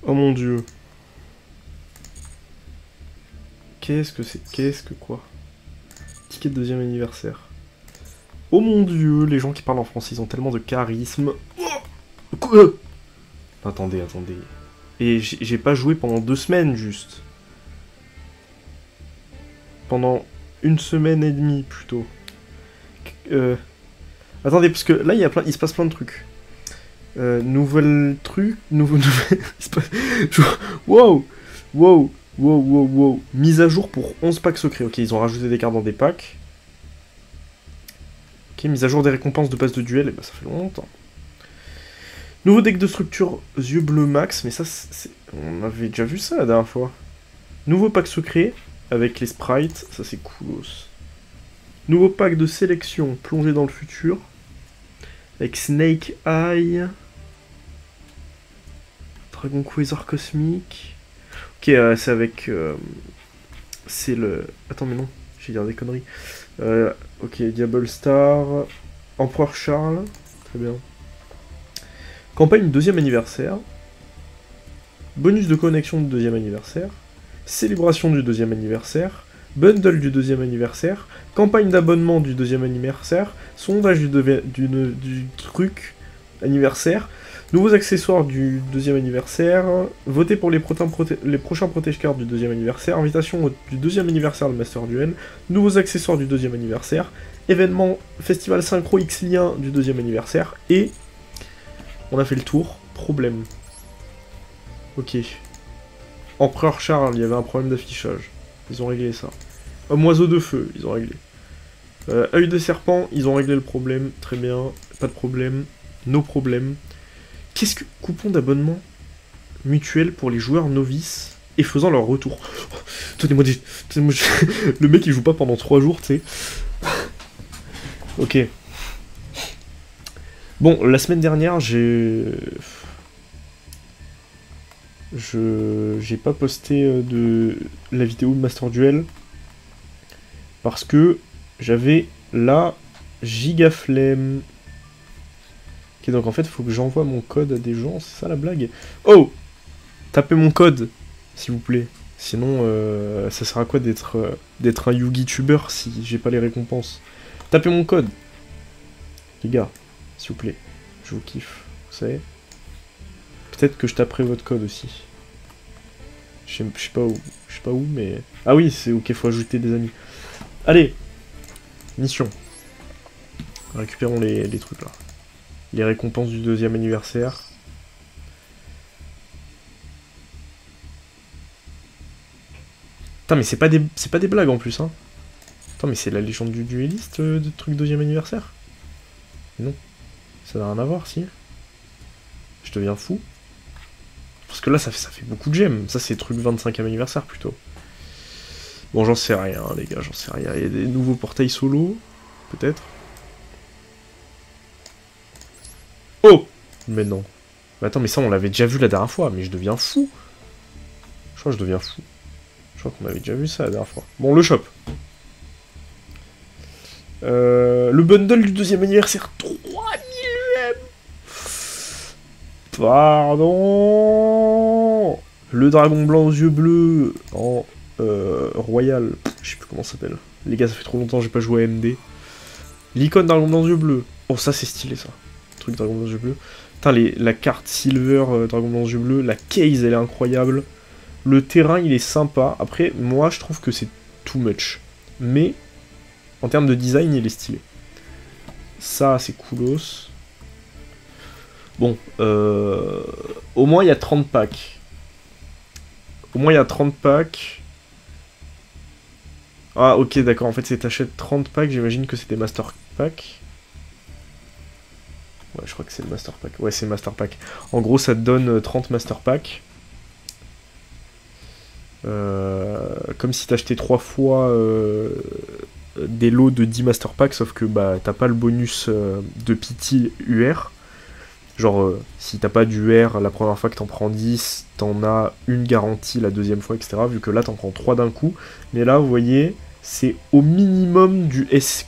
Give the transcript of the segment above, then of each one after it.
Oh mon dieu. Qu'est-ce que c'est? Qu'est-ce que quoi? Ticket de deuxième anniversaire. Oh mon dieu, les gens qui parlent en français, ils ont tellement de charisme. Oh quoi? Attendez, attendez. Et j'ai pas joué pendant 2 semaines, juste. Pendant 1 semaine et demie, plutôt. Attendez, parce que là, il se passe plein de trucs. Nouvel truc... il se passe... Wow. Wow. Wow, wow, wow. Mise à jour pour 11 packs secrets. Ok, ils ont rajouté des cartes dans des packs. Ok, mise à jour des récompenses de passe de duel. Et bah, ça fait longtemps. Nouveau deck de structure yeux bleus max. Mais ça, c'est... On avait déjà vu ça la dernière fois. Nouveau pack secret avec les sprites. Ça, c'est coolos. Nouveau pack de sélection plongé dans le futur. Avec Snake Eye. Dragon Quasar cosmique. Ok, c'est avec... c'est le... Attends, mais non, j'ai dire des conneries. Ok, Diable Star. Empereur Charles. Très bien. Campagne deuxième anniversaire. Bonus de connexion du deuxième anniversaire. Célébration du deuxième anniversaire. Bundle du deuxième anniversaire. Campagne d'abonnement du deuxième anniversaire. Sondage du truc anniversaire. Nouveaux accessoires du deuxième anniversaire. Voter pour les prochains protège-cartes du deuxième anniversaire. Invitation du deuxième anniversaire de Master Duel. Nouveaux accessoires du deuxième anniversaire. Événement Festival Synchro X-Lien du deuxième anniversaire. Et on a fait le tour. Problème. Ok. Empereur Charles, il y avait un problème d'affichage. Ils ont réglé ça. Homme oiseau de feu, ils ont réglé. Œil de serpent, ils ont réglé le problème. Très bien. Pas de problème. Nos problèmes. Qu'est-ce que... Coupon d'abonnement mutuel pour les joueurs novices et faisant leur retour. Oh, tenez-moi des... Le mec, il joue pas pendant 3 jours, tu sais. Ok. Bon, la semaine dernière, j'ai pas posté de la vidéo de Master Duel parce que j'avais la giga flemme. Ok, donc en fait, il faut que j'envoie mon code à des gens, c'est ça la blague? Oh! Tapez mon code, s'il vous plaît. Sinon, ça sert à quoi d'être un Yugi-tuber si j'ai pas les récompenses? Tapez mon code. Les gars, s'il vous plaît. Je vous kiffe, vous savez. Peut-être que je taperai votre code aussi. Je sais pas où. Je sais pas où, mais... Ah oui, c'est ok, faut ajouter des amis. Allez! Mission. Récupérons les trucs là. Les récompenses du deuxième anniversaire. Putain, mais c'est pas des blagues en plus, hein. Attends, mais c'est la légende du dueliste de truc deuxième anniversaire? Non. Ça n'a rien à voir, si. Je deviens fou. Parce que là, ça fait beaucoup de gemmes. Ça, c'est truc 25e anniversaire, plutôt. Bon, j'en sais rien, les gars, j'en sais rien. Il y a des nouveaux portails solo, peut-être. Oh! Mais non. Mais attends, mais ça, on l'avait déjà vu la dernière fois. Mais je deviens fou. Je crois que je deviens fou. Je crois qu'on avait déjà vu ça la dernière fois. Bon, le shop. Le bundle du deuxième anniversaire. 3000 gemmes. Pardon. Le dragon blanc aux yeux bleus. En royal. Je sais plus comment ça s'appelle. Les gars, ça fait trop longtemps que j'ai pas joué à MD. L'icône dragon blanc aux yeux bleus. Oh, ça, c'est stylé, ça. Truc dragon blanc aux yeux bleus. Putain, la carte silver dragon blanc aux yeux bleus. La case, elle est incroyable. Le terrain, il est sympa. Après, moi, je trouve que c'est too much. Mais, en termes de design, il est stylé. Ça, c'est coolos. Bon, au moins, il y a 30 packs. Au moins, il y a 30 packs. Ah, ok, d'accord. En fait, c'est t'achètes 30 packs. J'imagine que c'était Master Pack. Ouais, je crois que c'est le Master Pack. Ouais, c'est Master Pack. En gros, ça te donne 30 Master Pack. Comme si t'achetais 3 fois des lots de 10 Master Pack, sauf que bah t'as pas le bonus de pity UR. Genre, si t'as pas d'UR la première fois que t'en prends 10, t'en as une garantie la deuxième fois, etc. Vu que là, t'en prends 3 d'un coup. Mais là, vous voyez, c'est au minimum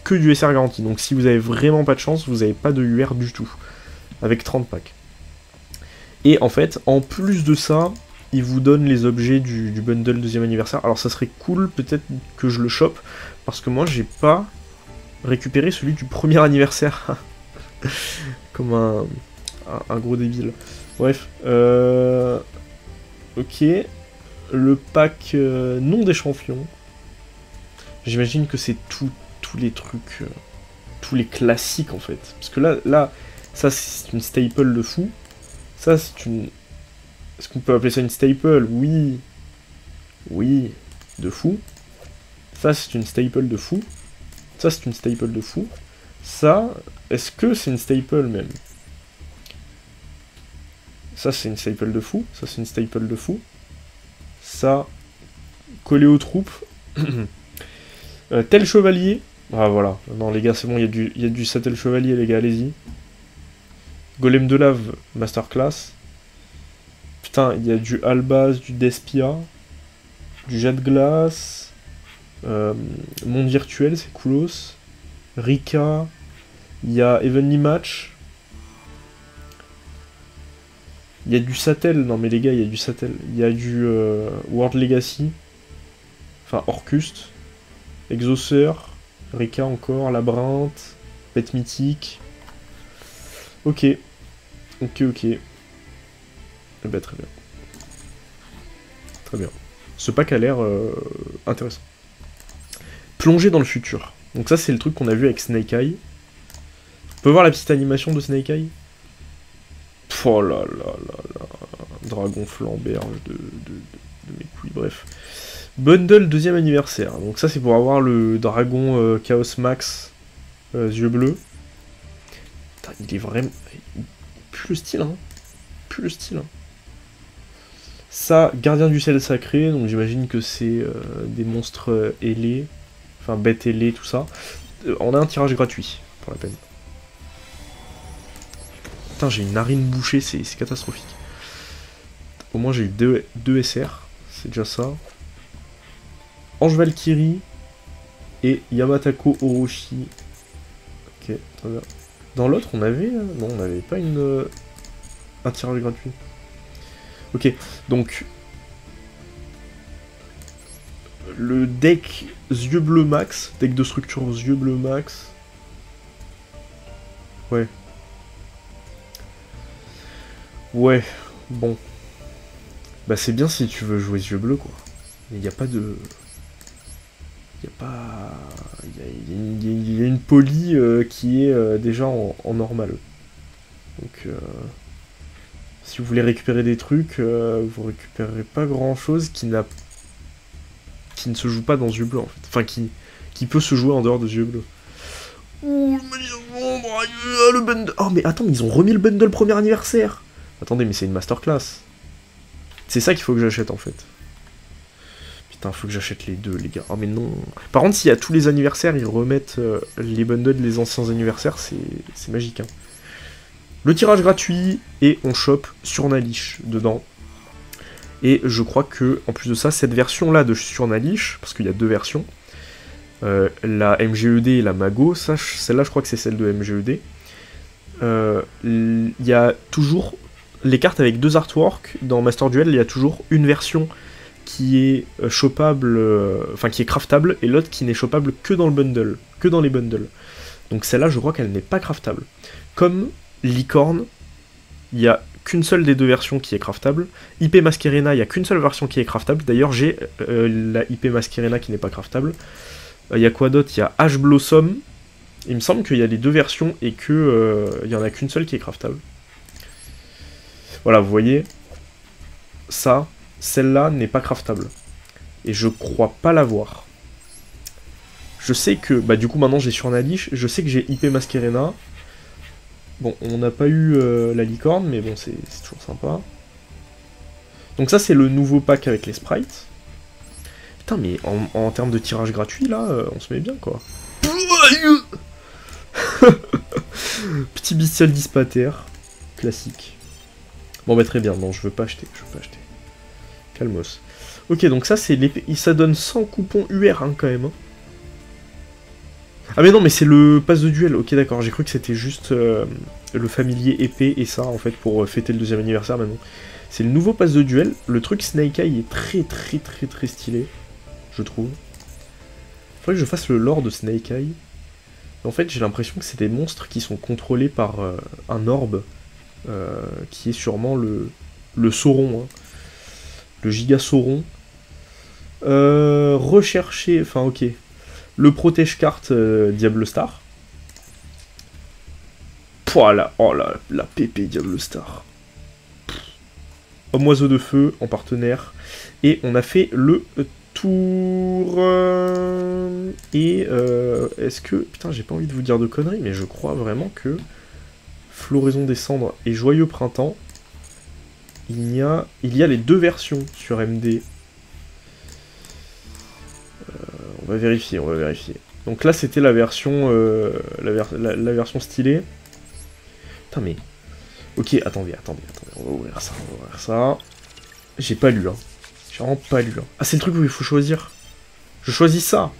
que du SR garanti. Donc si vous avez vraiment pas de chance, vous avez pas de UR du tout. Avec 30 packs. Et en fait, en plus de ça, il vous donne les objets du bundle deuxième anniversaire. Alors ça serait cool peut-être que je le chope, parce que moi j'ai pas récupéré celui du premier anniversaire. Comme un gros débile. Bref. Ok. Le pack nom des champions. J'imagine que c'est tous les trucs, tous les classiques en fait. Parce que là, ça c'est une staple de fou. Ça c'est une... Est-ce qu'on peut appeler ça une staple? Oui. Oui. De fou. Ça c'est une staple de fou. Ça c'est une staple de fou. Ça, est-ce que c'est une staple même? Ça c'est une staple de fou. Ça c'est une staple de fou. Ça, collé aux troupes. Tel chevalier. Ah voilà. Non les gars, c'est bon, il y a du tel chevalier les gars, allez-y. Golem de lave, masterclass. Putain, il y a du Albaz, du Despia, du jet de glace, monde virtuel, c'est coolos. Rika, il y a Evenly Match. Il y a du Satel, non mais les gars, il y a du Satel. Il y a du World Legacy. Enfin, Orcust. Exauceur. Rika encore, Labyrinthe. Bête mythique. Ok. Ok, ok. Eh ben, très bien. Très bien. Ce pack a l'air intéressant. Plonger dans le futur. Donc ça, c'est le truc qu'on a vu avec Snake Eye. On peut voir la petite animation de Snake Eye? Oh là là là là. Dragon flamberge de mes couilles, bref. Bundle deuxième anniversaire. Donc ça, c'est pour avoir le dragon Chaos Max yeux bleus. Putain, il est vraiment... Plus le style, hein. Plus le style, hein. Ça, gardien du ciel sacré, donc j'imagine que c'est des monstres ailés, enfin bêtes ailées, tout ça. On a un tirage gratuit, pour la peine. Putain, j'ai une narine bouchée, c'est catastrophique. Au moins j'ai eu deux SR, c'est déjà ça. Ange Valkyrie et Yamatako Orochi. Ok, très bien. Dans l'autre, on avait... non, on n'avait pas un tirage gratuit. Ok, donc... Le deck yeux bleus max, deck de structure aux yeux bleus max. Ouais. Ouais, bon. Bah c'est bien si tu veux jouer yeux bleus, quoi. Mais il n'y a pas de... Il n'y a pas... Il y a une poly qui est déjà en normal. Donc... si vous voulez récupérer des trucs, vous récupérerez pas grand chose qui ne se joue pas dans yeux bleus en fait. Enfin qui peut se jouer en dehors de yeux bleus. Ouh, le bundle. Oh mais attends, mais ils ont remis le bundle premier anniversaire. Attendez, mais c'est une masterclass. C'est ça qu'il faut que j'achète en fait. Putain, faut que j'achète les deux les gars. Oh mais non. Par contre, s'il y a tous les anniversaires, ils remettent les bundles des anciens anniversaires, c'est magique hein. Le tirage gratuit, et on chope Surnalish dedans. Et je crois que, en plus de ça, cette version-là de Surnalish, parce qu'il y a deux versions, la MGED et la Mago, celle-là je crois que c'est celle de MGED, il y a toujours les cartes avec deux artworks. Dans Master Duel, il y a toujours une version qui est chopable, enfin qui est craftable, et l'autre qui n'est chopable que dans le bundle, que dans les bundles. Donc celle-là, je crois qu'elle n'est pas craftable. Comme Licorne, il n'y a qu'une seule des deux versions qui est craftable. IP Masquerena, il n'y a qu'une seule version qui est craftable. D'ailleurs, j'ai la IP Masquerena qui n'est pas craftable. Il y a quoi d'autre? Il y a Ash Blossom. Il me semble qu'il y a les deux versions et que il n'y en a qu'une seule qui est craftable. Voilà, vous voyez, ça, celle-là n'est pas craftable. Et je crois pas l'avoir. Je sais que, bah du coup maintenant j'ai Surnalish, je sais que j'ai IP Masquerena. Bon, on n'a pas eu la licorne, mais bon, c'est toujours sympa. Donc ça, c'est le nouveau pack avec les sprites. Putain, mais en termes de tirage gratuit, là, on se met bien, quoi. Petit bestial dispater. Classique. Bon, bah très bien, non, je veux pas acheter, Calmos. Ok, donc ça, c'est l'épée. Ça donne 100 coupons UR, hein, quand même. Hein. Ah mais non, mais c'est le pass de duel. Ok, d'accord, j'ai cru que c'était juste le familier épée et ça, en fait, pour fêter le 2e anniversaire maintenant. C'est le nouveau pass de duel. Le truc Snake Eye est très stylé, je trouve. Faudrait que je fasse le lore de Snake Eye. En fait, j'ai l'impression que c'est des monstres qui sont contrôlés par un orbe, qui est sûrement le Sauron, hein. Le giga Sauron. Rechercher, enfin ok. Le protège carte Diable Star. Voilà, oh la pépé Diable Star. Homme oiseau de feu en partenaire. Et on a fait le tour. Et est-ce que... Putain, j'ai pas envie de vous dire de conneries, mais je crois vraiment que Floraison des Cendres et Joyeux Printemps, il y a les 2 versions sur MD. On va vérifier, Donc là, c'était la version la version stylée. Putain, mais... Ok, attendez, on va ouvrir ça, J'ai pas lu, hein. J'ai vraiment pas lu, hein. Ah, c'est le truc où il faut choisir. Je choisis ça.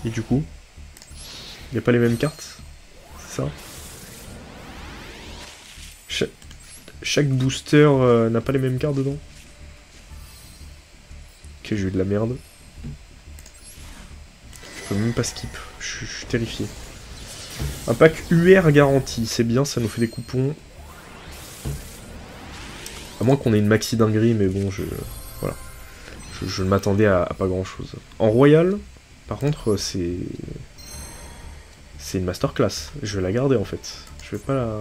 Et du coup, il n'y a pas les mêmes cartes. C'est ça. Chaque booster n'a pas les mêmes cartes dedans. Ok, j'ai eu de la merde. Je peux même pas skip. Je suis terrifié. Un pack UR garanti. C'est bien, ça nous fait des coupons. À moins qu'on ait une maxi dinguerie, mais bon, voilà. Je ne m'attendais à pas grand chose. En Royal, par contre, c'est une masterclass. Je vais la garder en fait. Je vais pas la...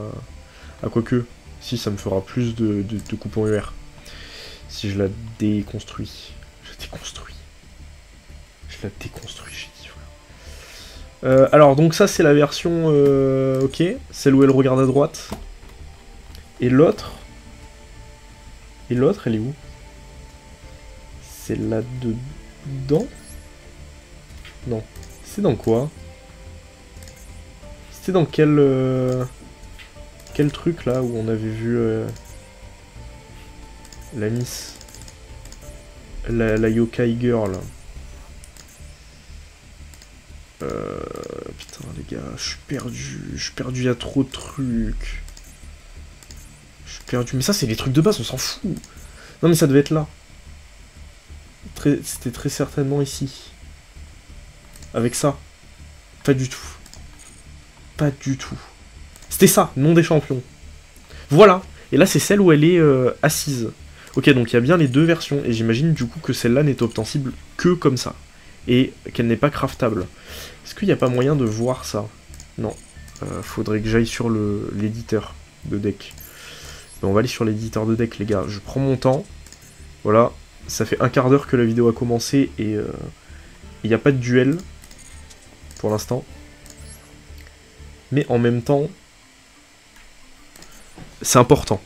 À quoique, si ça me fera plus de coupons UR. Si je la déconstruis. Je la déconstruis, j'ai dit. Voilà. Alors, donc ça, c'est la version... ok, celle où elle regarde à droite. Et l'autre... elle est où? C'est là-dedans? Non. C'est dans quoi? C'était dans quel... quel truc, là, où on avait vu... la Miss... La Yokai Girl. Putain, les gars, je suis perdu, il y a trop de trucs. Je suis perdu, mais ça, c'est les trucs de base, on s'en fout. Non, mais ça devait être là. C'était très certainement ici. Avec ça. Pas du tout. Pas du tout. C'était ça, nom des champions. Voilà. Et là, c'est celle où elle est assise. Ok, donc il y a bien les 2 versions. Et j'imagine du coup que celle-là n'est obtensible que comme ça. Et qu'elle n'est pas craftable. Est-ce qu'il n'y a pas moyen de voir ça? Non. Faudrait que j'aille sur l'éditeur de deck. Mais on va aller sur l'éditeur de deck, les gars. Je prends mon temps. Voilà. Ça fait un quart d'heure que la vidéo a commencé et il n'y a pas de duel pour l'instant. Mais en même temps, c'est important.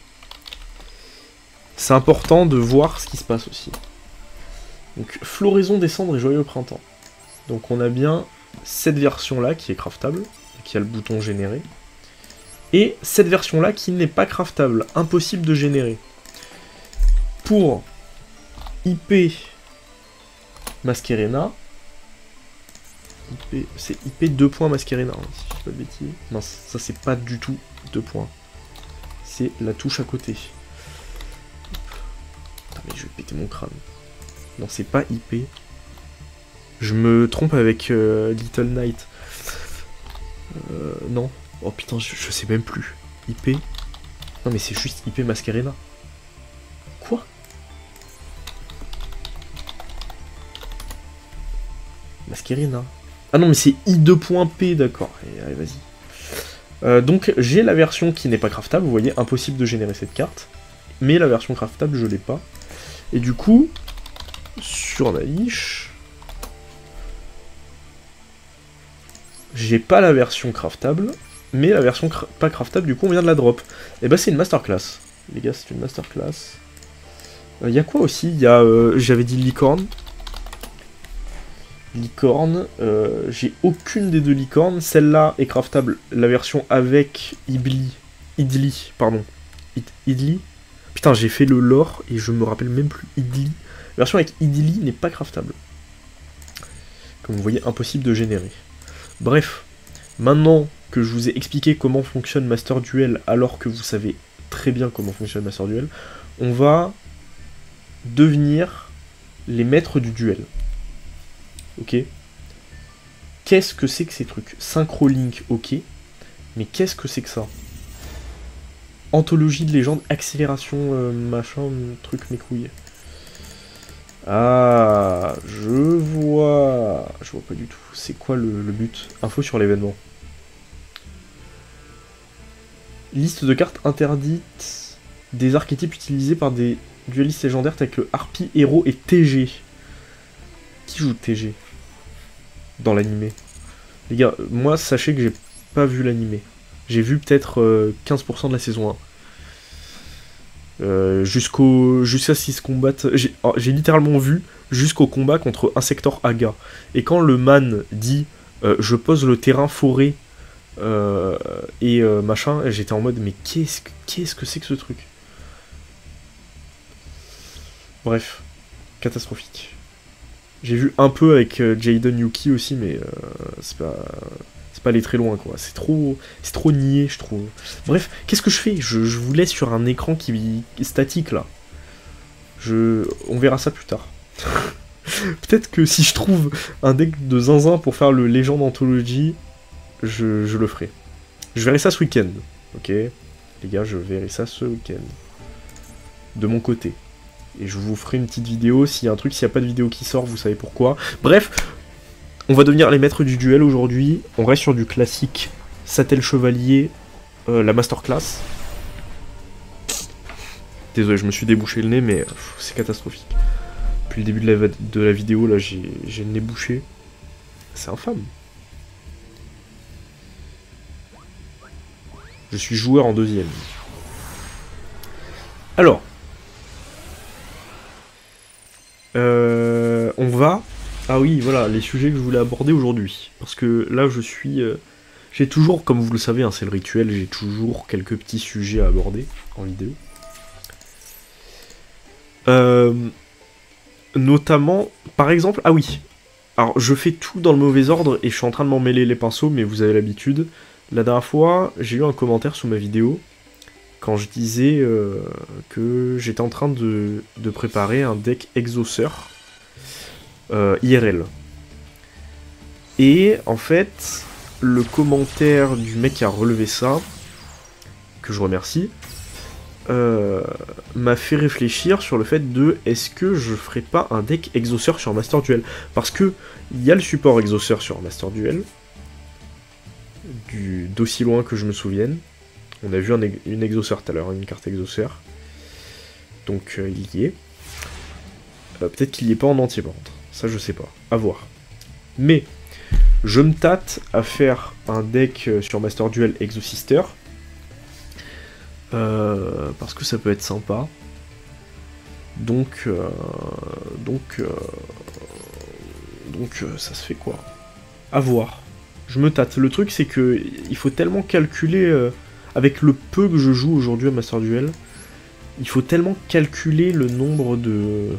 C'est important de voir ce qui se passe aussi. Donc, Floraison des Cendres et Joyeux Printemps. Donc on a bien cette version-là qui est craftable, qui a le bouton générer. Et cette version-là qui n'est pas craftable, impossible de générer. Pour IP Masquerena. C'est IP 2 points Masquerena, hein, si je dis pas de bêtises. Non, ça c'est pas du tout 2 points. C'est la touche à côté. Putain, mais je vais péter mon crâne. Non, c'est pas IP. Je me trompe avec Little Knight. Non. Oh putain, je sais même plus. IP. Non mais c'est juste IP Masquerena. Quoi? Masquerena. Ah non mais c'est I2.P, d'accord. Allez, vas-y. Donc j'ai la version qui n'est pas craftable, vous voyez, impossible de générer cette carte. Mais la version craftable, je l'ai pas. Et du coup, sur Naish, j'ai pas la version craftable, mais la version pas craftable, du coup, on vient de la drop. Et bah, c'est une masterclass. Les gars, c'est une masterclass. Il y a quoi aussi? Il y a, j'avais dit licorne. Licorne, j'ai aucune des 2 licornes. Celle-là est craftable, la version avec Idli, pardon. Idli. Putain, j'ai fait le lore et je me rappelle même plus Idli. La version avec Idli n'est pas craftable. Comme vous voyez, impossible de générer. Bref, maintenant que je vous ai expliqué comment fonctionne Master Duel, alors que vous savez très bien comment fonctionne Master Duel, on va devenir les maîtres du duel. Ok? Qu'est-ce que c'est que ces trucs? Synchro-link, ok. Mais qu'est-ce que c'est que ça? Anthologie de légende, accélération, machin, truc, mes couilles. Ah, je vois. Je vois pas du tout. C'est quoi le but? Info sur l'événement. Liste de cartes interdites des archétypes utilisés par des duelistes légendaires tels que Harpie, Héros et TG. Qui joue TG dans l'animé? Les gars, moi, sachez que j'ai pas vu l'animé. J'ai vu peut-être 15% de la saison 1. Jusqu'à ce qu'ils se combattent. J'ai littéralement vu jusqu'au combat contre Insector Aga. Et quand le man dit je pose le terrain forêt et machin, j'étais en mode mais qu'est-ce que c'est que ce truc? Bref, catastrophique. J'ai vu un peu avec Jaden Yuki aussi, mais c'est pas aller très loin, quoi. C'est trop niais, je trouve. Bref, qu'est-ce que je fais? Je vous laisse sur un écran qui est statique, là. On verra ça plus tard. Peut-être que si je trouve un deck de zinzin pour faire le Legend Anthology, je le ferai. Je verrai ça ce week-end, ok? Les gars, je verrai ça ce week-end. De mon côté. Et je vous ferai une petite vidéo. S'il y a un truc, s'il n'y a pas de vidéo qui sort, vous savez pourquoi. Bref, on va devenir les maîtres du duel aujourd'hui. On reste sur du classique Sattel Chevalier, la Masterclass. Désolé, je me suis débouché le nez, mais c'est catastrophique. Depuis le début de la vidéo, là, j'ai le nez bouché. C'est infâme. Je suis joueur en deuxième. Alors. On va... Ah oui, voilà, les sujets que je voulais aborder aujourd'hui. Parce que là, je suis... J'ai toujours, comme vous le savez, hein, c'est le rituel, j'ai toujours quelques petits sujets à aborder en vidéo. Notamment, par exemple... Ah oui. Alors, je fais tout dans le mauvais ordre et je suis en train de m'en mêler les pinceaux, mais vous avez l'habitude. La dernière fois, j'ai eu un commentaire sous ma vidéo quand je disais que j'étais en train de préparer un deck exauceur IRL. Et en fait, le commentaire du mec qui a relevé ça, que je remercie, m'a fait réfléchir sur le fait de est-ce que je ferais pas un deck exauceur sur Master Duel? Parce que il y a le support exauceur sur Master Duel, d'aussi loin que je me souvienne. On a vu une exauceur tout à l'heure, une carte exauceur. Donc il y est. Peut-être qu'il y est pas en entier par contre. Ça je sais pas. À voir. Mais je me tâte à faire un deck sur Master Duel Exosister. Parce que ça peut être sympa. Donc ça se fait quoi? À voir. Je me tâte. Le truc c'est que il faut tellement calculer... avec le peu que je joue aujourd'hui à Master Duel, il faut tellement calculer le nombre de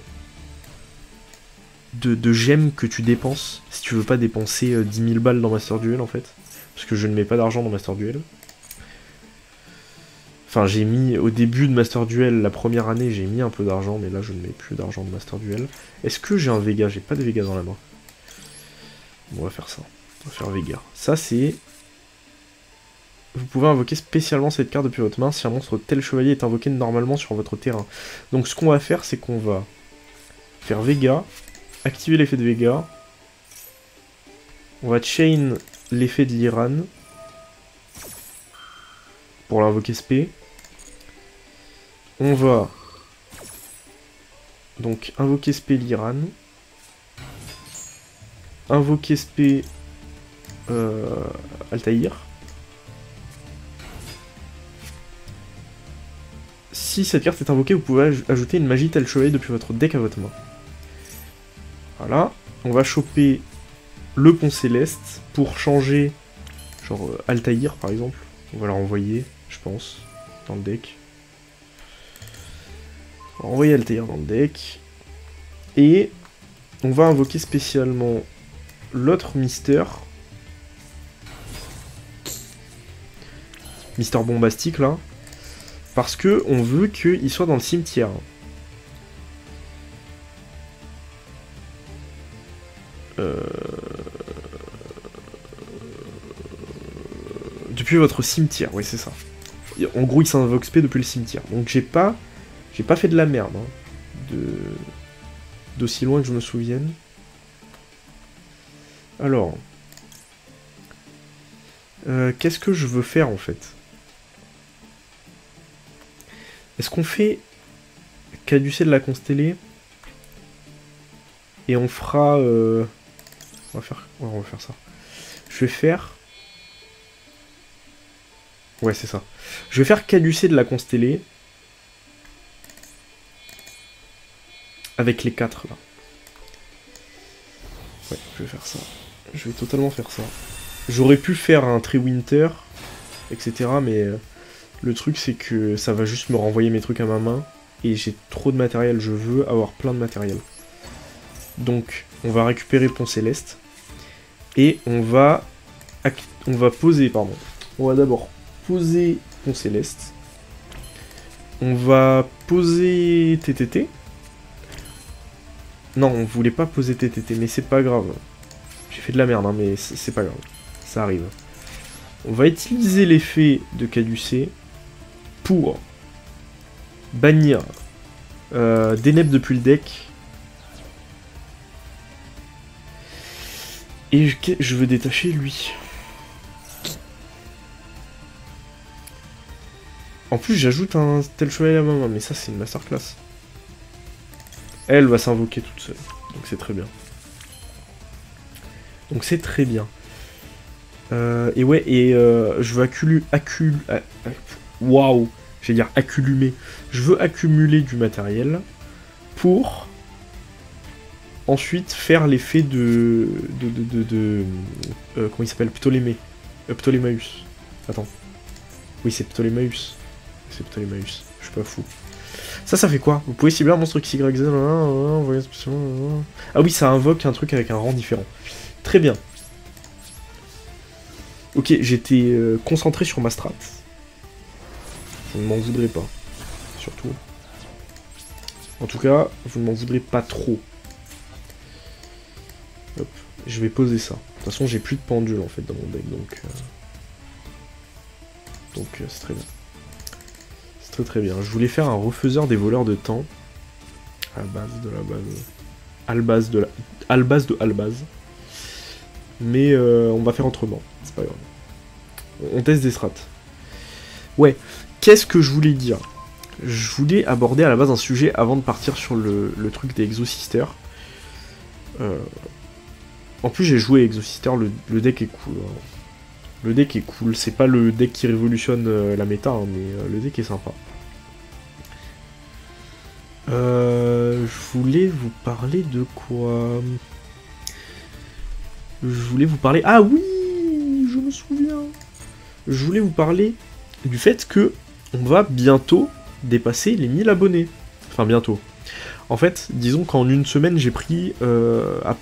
gemmes que tu dépenses, si tu veux pas dépenser 10 000 balles dans Master Duel en fait, parce que je ne mets pas d'argent dans Master Duel. Enfin, j'ai mis, au début de Master Duel, la première année, j'ai mis un peu d'argent, mais là je ne mets plus d'argent de Master Duel. Est-ce que j'ai un Vega? J'ai pas de Vega dans la main. Bon, on va faire ça. On va faire Vega. Ça c'est... Vous pouvez invoquer spécialement cette carte depuis votre main si un monstre tel chevalier est invoqué normalement sur votre terrain. Donc ce qu'on va faire, c'est qu'on va faire Vega, activer l'effet de Vega, on va chain l'effet de l'Iran pour l'invoquer SP. On va donc invoquer SP l'Iran, invoquer SP Altaïr. Si cette carte est invoquée, vous pouvez ajouter une magie tel chevalier depuis votre deck à votre main. Voilà. On va choper le pont céleste pour changer, genre Altaïr par exemple. On va la renvoyer, je pense, dans le deck. On va renvoyer Altaïr dans le deck. Et on va invoquer spécialement l'autre Mister. Mister Bombastique, là. Parce que on veut qu'il soit dans le cimetière. Depuis votre cimetière, oui c'est ça. En gros il s'invoque SP depuis le cimetière. Donc j'ai pas fait de la merde. Hein, d'aussi loin que je me souvienne. Alors. Qu'est-ce que je veux faire en fait? Est-ce qu'on fait caducer de la constellée? Et on fera... On va faire ça. Je vais faire... Ouais, c'est ça. Je vais faire caducer de la constellée. Avec les 4, là. Ouais, je vais faire ça. Je vais totalement faire ça. J'aurais pu faire un Tree Winter, etc. Mais le truc, c'est que ça va juste me renvoyer mes trucs à ma main. Et j'ai trop de matériel. Je veux avoir plein de matériel. Donc, on va récupérer Pont Céleste. Et on va poser, pardon. On va d'abord poser Pont Céleste. On va poser TTT. Non, on voulait pas poser TTT, mais c'est pas grave. J'ai fait de la merde, hein, mais c'est pas grave. Ça arrive. On va utiliser l'effet de caducé pour bannir Deneb depuis le deck. Et je veux détacher lui. En plus, j'ajoute un tel chevalier à ma main, mais ça, c'est une masterclass. Elle va s'invoquer toute seule. Donc c'est très bien. Donc c'est très bien. Et ouais, et je veux waouh, j'allais dire accumuler. Je veux accumuler du matériel pour ensuite faire l'effet comment il s'appelle, Ptolémaeus. Attends. Oui, c'est Ptolémaeus. C'est Ptolémaeus. Je suis pas fou. Ça fait quoi? Vous pouvez cibler un monstre XYZ. Ah oui, ça invoque un truc avec un rang différent. Très bien. Ok, j'étais concentré sur ma strat. Je ne m'en voudrais pas. Surtout. En tout cas, vous ne m'en voudrez pas trop. Hop, je vais poser ça. De toute façon, j'ai plus de pendule en fait dans mon deck, donc c'est très bien. C'est très très bien. Je voulais faire un refaiseur des voleurs de temps. À la base de la base. Albaz de Albaz. Mais on va faire autrement. C'est pas grave. On teste des strats. Ouais. Qu'est-ce que je voulais dire? Je voulais aborder à la base un sujet avant de partir sur le truc des Exosisters. En plus, j'ai joué Exosister, le deck est cool. Hein. Le deck est cool, c'est pas le deck qui révolutionne la méta, hein, mais le deck est sympa. Je voulais vous parler de quoi? Je voulais vous parler... Ah oui, je me souviens. Je voulais vous parler du fait que on va bientôt dépasser les 1000 abonnés. Enfin, bientôt. En fait, disons qu'en une semaine, j'ai pris à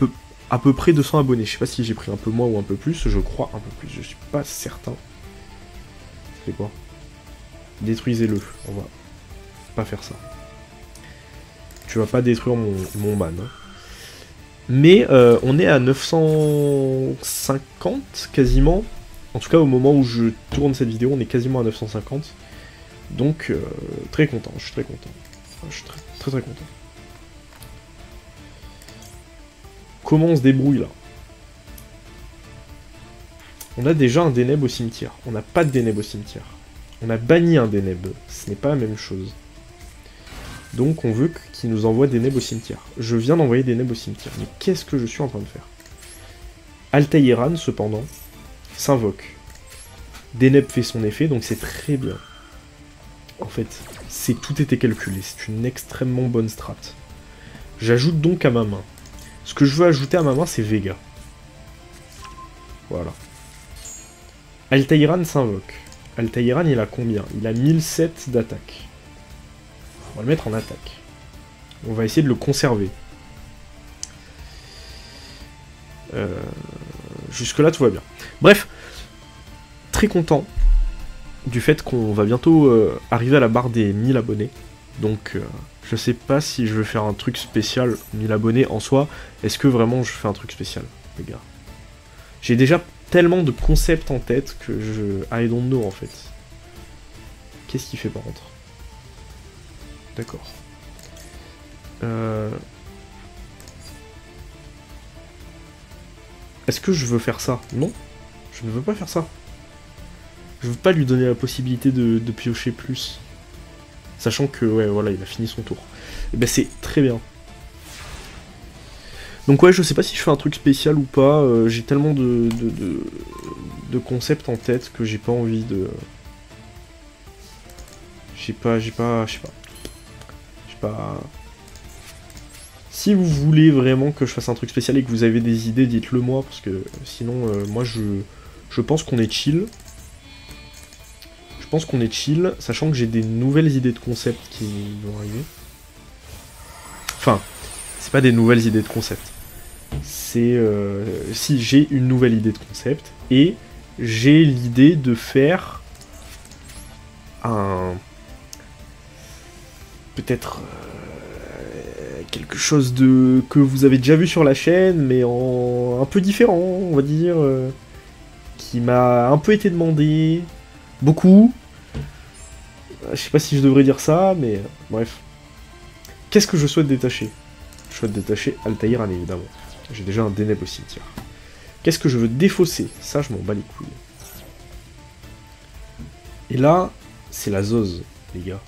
peu près 200 abonnés. Je sais pas si j'ai pris un peu moins ou un peu plus. Je crois un peu plus. Je suis pas certain. C'est quoi? Détruisez-le. On va pas faire ça. Tu vas pas détruire mon ban. Hein. Mais on est à 950 quasiment. En tout cas, au moment où je tourne cette vidéo, on est quasiment à 950. Donc, très content. Je suis très content. Je suis très très content. Comment on se débrouille là? On a déjà un Deneb au cimetière. On n'a pas de Deneb au cimetière. On a banni un Deneb. Ce n'est pas la même chose. Donc on veut qu'il nous envoie Deneb au cimetière. Je viens d'envoyer Deneb au cimetière. Mais qu'est-ce que je suis en train de faire? Altaïran, cependant, s'invoque. Deneb fait son effet, donc c'est très bien. En fait, tout était calculé. C'est une extrêmement bonne strat. J'ajoute donc à ma main. Ce que je veux ajouter à ma main, c'est Vega. Voilà. Altaïran s'invoque. Altaïran, il a combien? Il a 1007 d'attaque. On va le mettre en attaque. On va essayer de le conserver. Jusque là tout va bien. Bref, très content du fait qu'on va bientôt arriver à la barre des 1000 abonnés. Donc je sais pas si je veux faire un truc spécial, 1000 abonnés en soi. Est-ce que vraiment je fais un truc spécial, les gars? J'ai déjà tellement de concepts en tête que je... I don't know en fait. Qu'est-ce qu'il fait par contre? D'accord. Est-ce que je veux faire ça? Non, je ne veux pas faire ça. Je veux pas lui donner la possibilité de piocher plus. Sachant que, ouais, voilà, il a fini son tour. Et ben c'est très bien. Donc ouais, je sais pas si je fais un truc spécial ou pas. J'ai tellement de concepts en tête que j'ai pas envie de... Je sais pas... Si vous voulez vraiment que je fasse un truc spécial et que vous avez des idées, dites-le moi, parce que sinon, moi, je pense qu'on est chill. Je pense qu'on est chill, sachant que j'ai des nouvelles idées de concept qui vont arriver. Enfin, c'est pas des nouvelles idées de concept. C'est... si, j'ai une nouvelle idée de concept, et j'ai l'idée de faire un... peut-être... quelque chose de que vous avez déjà vu sur la chaîne, mais en un peu différent, on va dire, qui m'a un peu été demandé, beaucoup. Je sais pas si je devrais dire ça, mais bref. Qu'est-ce que je souhaite détacher? Je souhaite détacher Altaïran, évidemment. J'ai déjà un Deneb au cimetière. Qu'est-ce que je veux défausser? Ça, je m'en bats les couilles. Et là, c'est la Zoz, les gars.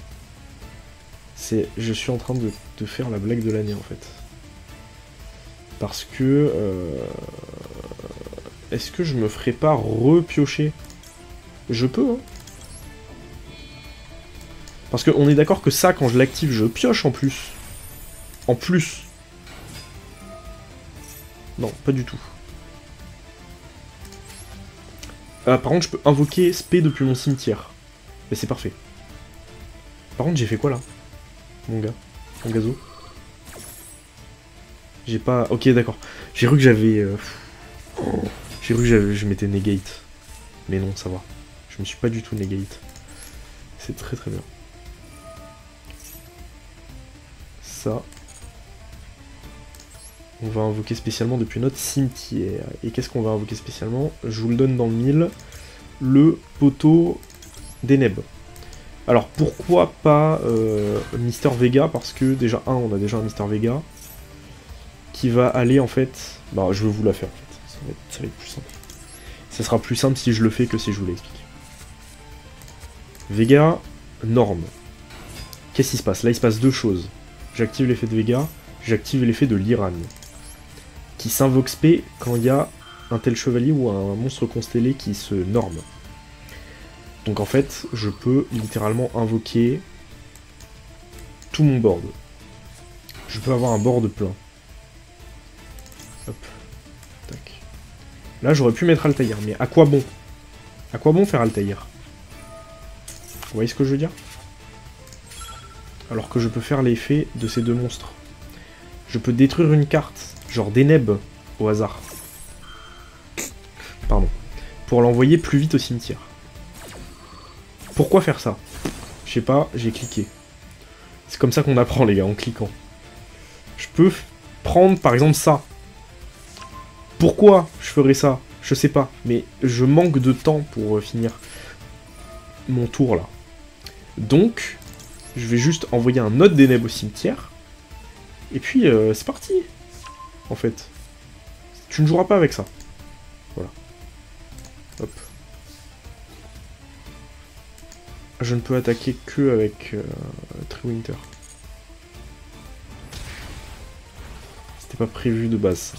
Je suis en train de faire la blague de l'année en fait. Parce que... est-ce que je me ferais pas repiocher? Je peux, hein. Parce qu'on est d'accord que ça, quand je l'active, je pioche en plus. En plus. Non, pas du tout. Par contre, je peux invoquer Spé depuis mon cimetière. Mais c'est parfait. Par contre, j'ai fait quoi là? Mon gars, mon gazo. J'ai pas... Ok, d'accord. J'ai cru que j'avais... J'ai cru que je m'étais negate. Mais non, ça va. Je me suis pas du tout negate. C'est très très bien. Ça. On va invoquer spécialement depuis notre cimetière. Et qu'est-ce qu'on va invoquer spécialement? Je vous le donne dans le mille. Le poteau d'Eneb. Alors pourquoi pas Mister Vega? Parce que déjà, on a déjà un Mister Vega qui va aller en fait... Bah je vais vous la faire en fait, ça va être plus simple. Ça sera plus simple si je le fais que si je vous l'explique. Vega, norme. Qu'est-ce qui se passe? Là il se passe deux choses. J'active l'effet de Vega, j'active l'effet de l'Iran. Qui s'invoque spé quand il y a un tel chevalier ou un monstre constellé qui se norme. Donc en fait, je peux littéralement invoquer tout mon board. Je peux avoir un board plein. Hop. Tac. Là, j'aurais pu mettre Altaïr, mais à quoi bon? À quoi bon faire Altaïr? Vous voyez ce que je veux dire? Alors que je peux faire l'effet de ces deux monstres. Je peux détruire une carte, genre Deneb, au hasard. Pardon. Pour l'envoyer plus vite au cimetière. Pourquoi faire ça? Je sais pas, j'ai cliqué. C'est comme ça qu'on apprend les gars, en cliquant. Je peux prendre par exemple ça. Pourquoi je ferais ça? Je sais pas, mais je manque de temps pour finir mon tour là. Donc, je vais juste envoyer un autre Deneb au cimetière. Et puis, c'est parti. En fait. Tu ne joueras pas avec ça. Voilà. Hop. Je ne peux attaquer que avec Treewinter. C'était pas prévu de base.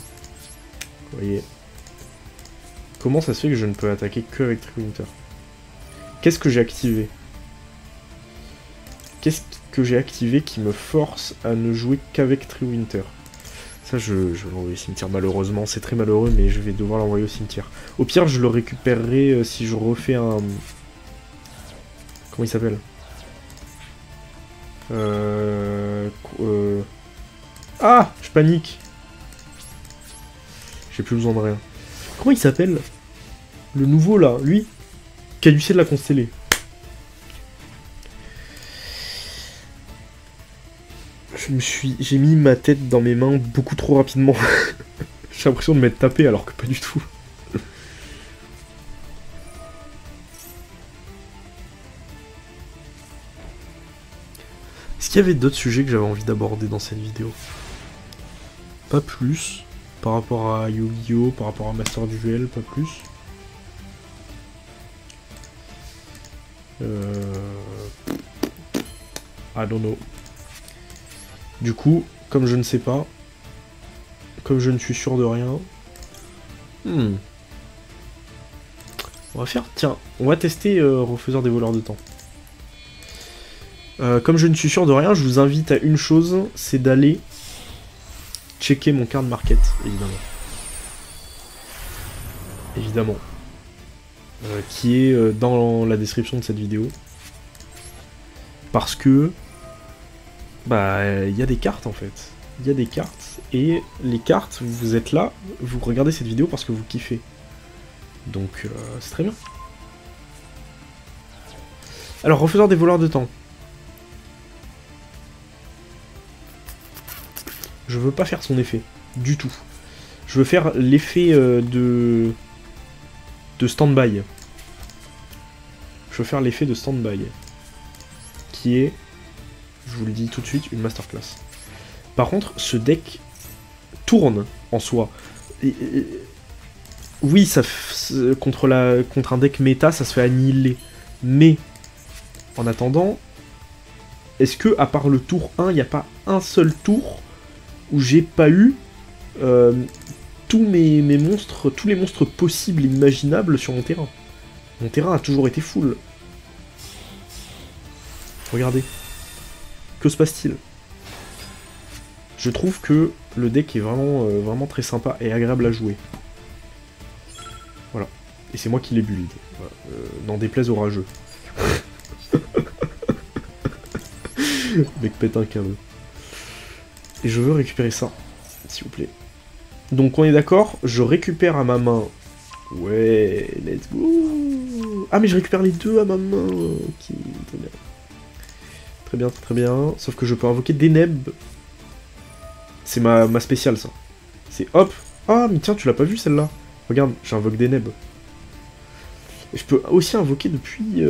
Vous voyez. Comment ça se fait que je ne peux attaquer que avec Treewinter? Qu'est-ce que j'ai activé? Qu'est-ce que j'ai activé qui me force à ne jouer qu'avec Treewinter? Ça, je vais l'envoyer au cimetière, malheureusement. C'est très malheureux, mais je vais devoir l'envoyer au cimetière. Au pire, je le récupérerai si je refais un... Comment il s'appelle? Ah! Je panique! J'ai plus besoin de rien. Comment il s'appelle? Le nouveau là, lui? Caducée de la Constellée. J'ai mis ma tête dans mes mains beaucoup trop rapidement. J'ai l'impression de m'être tapé alors que pas du tout. Est-ce qu'il y avait d'autres sujets que j'avais envie d'aborder dans cette vidéo? Pas plus. Par rapport à Yu-Gi-Oh, par rapport à Master Duel, pas plus. I don't know. Du coup, comme je ne sais pas, comme je ne suis sûr de rien, on va faire, tiens, on va tester Refaiseur des voleurs de temps. Comme je ne suis sûr de rien, je vous invite à une chose, c'est d'aller checker mon card market, évidemment. Évidemment. Qui est dans la description de cette vidéo. Parce que bah il y a des cartes en fait. Il y a des cartes et les cartes, vous êtes là, vous regardez cette vidéo parce que vous kiffez. Donc c'est très bien. Alors, Refaiseur des voleurs de temps. Je veux pas faire son effet, du tout. Je veux faire l'effet de stand-by. Je veux faire l'effet de stand-by. Qui est, je vous le dis tout de suite, une masterclass. Par contre, ce deck tourne en soi. Oui, ça contre un deck méta, ça se fait annihiler. Mais, en attendant, est-ce que, à part le tour 1, il n'y a pas un seul tour où j'ai pas eu tous mes monstres, tous les monstres possibles et imaginables sur mon terrain? Mon terrain a toujours été full. Regardez. Que se passe-t-il? Je trouve que le deck est vraiment, vraiment très sympa et agréable à jouer. Voilà. Et c'est moi qui l'ai build. Voilà. N'en déplaise au rageux. Le mec pète un câble. Et je veux récupérer ça, s'il vous plaît. Donc on est d'accord, je récupère à ma main. Ouais, let's go. Ah mais je récupère les deux à ma main. Ok, très bien. Très bien, très bien. Sauf que je peux invoquer Deneb. C'est ma spéciale, ça. C'est hop. Ah, mais tiens, tu l'as pas vu, celle-là. Regarde, j'invoque Deneb. Et je peux aussi invoquer depuis...